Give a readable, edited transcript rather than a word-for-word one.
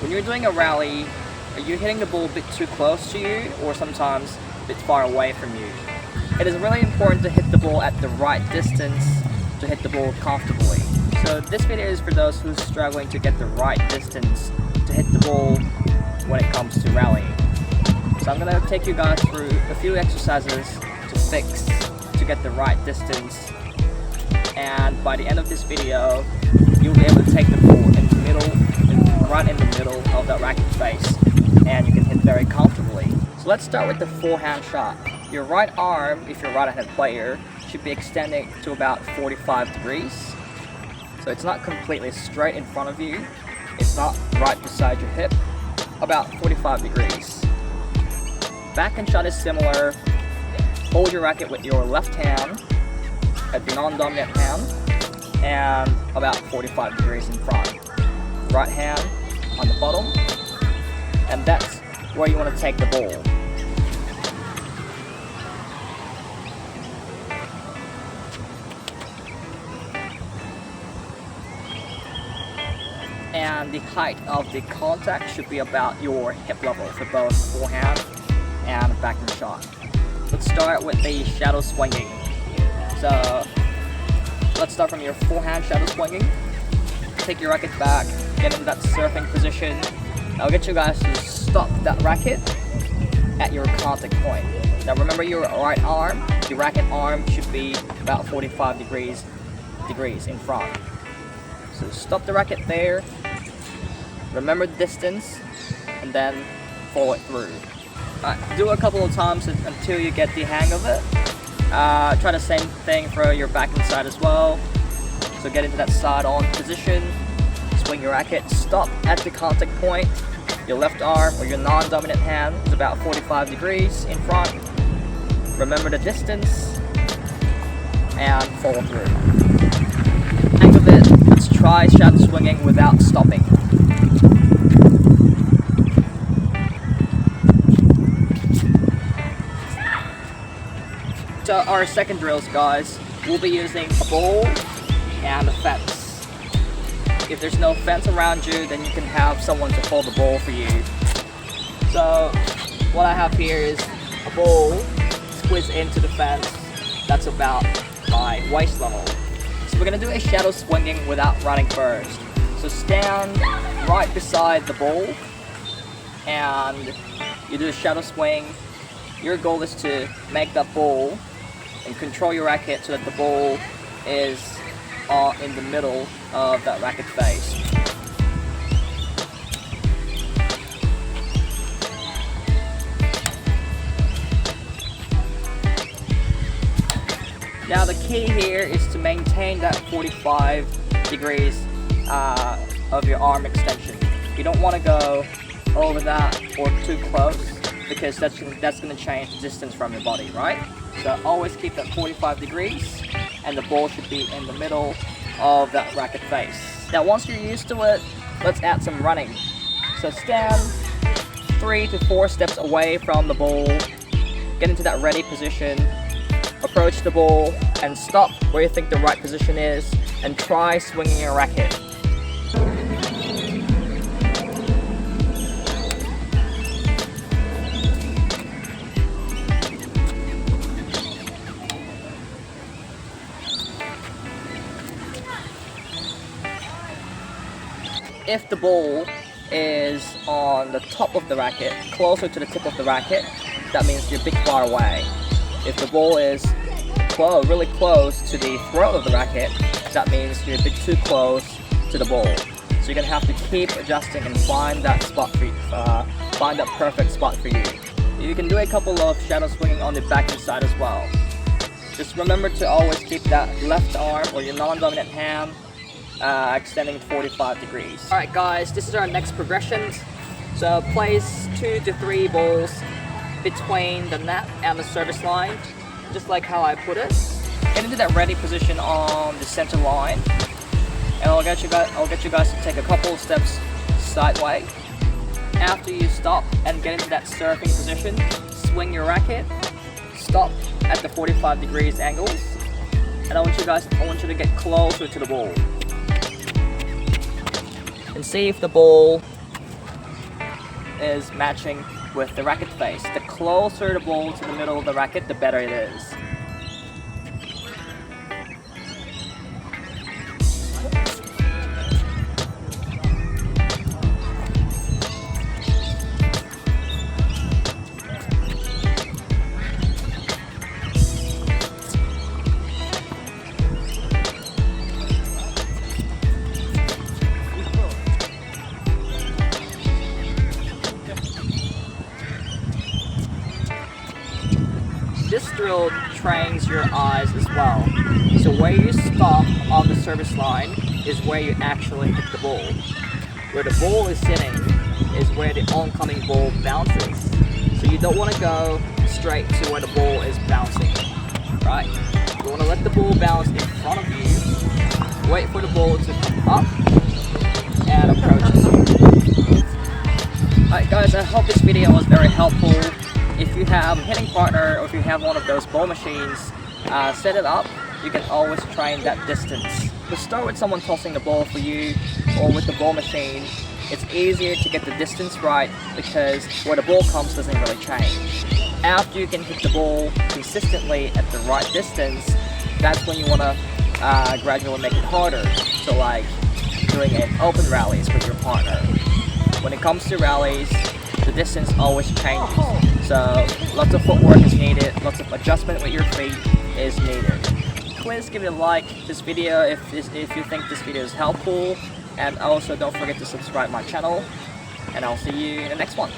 When you're doing a rally, are you hitting the ball a bit too close to you or sometimes a bit far away from you? It is really important to hit the ball at the right distance to hit the ball comfortably. So this video is for those who are struggling to get the right distance to hit the ball when it comes to rallying. So I'm going to take you guys through a few exercises to get the right distance, and by the end of this video you'll be able to take the ball in the middle, right in the middle of the racket face, and you can hit very comfortably. So let's start with the forehand shot. Your right arm, if you're a right-handed player, should be extending to about 45 degrees. So it's not completely straight in front of you, it's not right beside your hip, about 45 degrees. Backhand shot is similar. Hold your racket with your left hand at the non-dominant hand and about 45 degrees in front. Right hand on the bottom, and that's where you want to take the ball. And the height of the contact should be about your hip level for both forehand and backhand shot. Let's start with the shadow swinging. So let's start from your forehand shadow swinging. Take your racket back, get into that surfing position. I'll get you guys to stop that racket at your contact point. Now remember, your right arm, the racket arm should be about 45 degrees in front. So stop the racket there, remember the distance, and then follow it through. Do a couple of times until you get the hang of it. Try the same thing for your backhand side as well. So get into that side-on position, swing your racket, stop at the contact point. Your left arm or your non-dominant hand is about 45 degrees in front. Remember the distance and follow through. Hang of it. Let's try shadow swinging without stopping. So our second drills, guys, we'll be using a ball and a fence. If there's no fence around you, then you can have someone to hold the ball for you. So what I have here is a ball squeezed into the fence. That's about my waist level. So we're gonna do a shadow swinging without running first. So stand right beside the ball and you do a shadow swing. Your goal is to make that ball and control your racket so that the ball is in the middle of that racket face. Now the key here is to maintain that 45 degrees of your arm extension. You don't want to go over that or too close, because that's going to change the distance from your body, right? So always keep that 45 degrees, and the ball should be in the middle of that racket face. Now once you're used to it, let's add some running. So stand 3 to 4 steps away from the ball, get into that ready position, approach the ball, and stop where you think the right position is, and try swinging your racket. If the ball is on the top of the racket, closer to the tip of the racket, that means you're a bit far away. If the ball is really close to the throat of the racket, that means you're a bit too close to the ball. So you're gonna have to keep adjusting and find that spot for find that perfect spot for you. You can do a couple of shadow swinging on the backhand side as well. Just remember to always keep that left arm or your non-dominant hand extending 45 degrees. Alright guys, this is our next progression. So place 2 to 3 balls between the net and the service line, just like how I put it. Get into that ready position on the center line, and I'll get you guys to take a couple of steps sideways. After you stop and get into that surfing position, swing your racket, stop at the 45 degrees angles, and I want you to get closer to the ball. And see if the ball is matching with the racket face. The closer the ball to the middle of the racket, the better it is. This drill trains your eyes as well. So where you stop on the service line is where you actually hit the ball. Where the ball is sitting is where the oncoming ball bounces. So you don't want to go straight to where the ball is bouncing, right? You want to let the ball bounce in front of you, wait for the ball to come up and approaches you. Alright guys, I hope this video was very helpful. If you have a hitting partner or if you have one of those ball machines, set it up. You can always train that distance. To start with someone tossing the ball for you or with the ball machine, it's easier to get the distance right because where the ball comes doesn't really change. After you can hit the ball consistently at the right distance, that's when you want to gradually make it harder. So like doing an open rallies with your partner. When it comes to rallies, the distance always changes. So lots of footwork is needed, lots of adjustment with your feet is needed. Please give it a like this video if you think this video is helpful, and also don't forget to subscribe my channel, and I'll see you in the next one.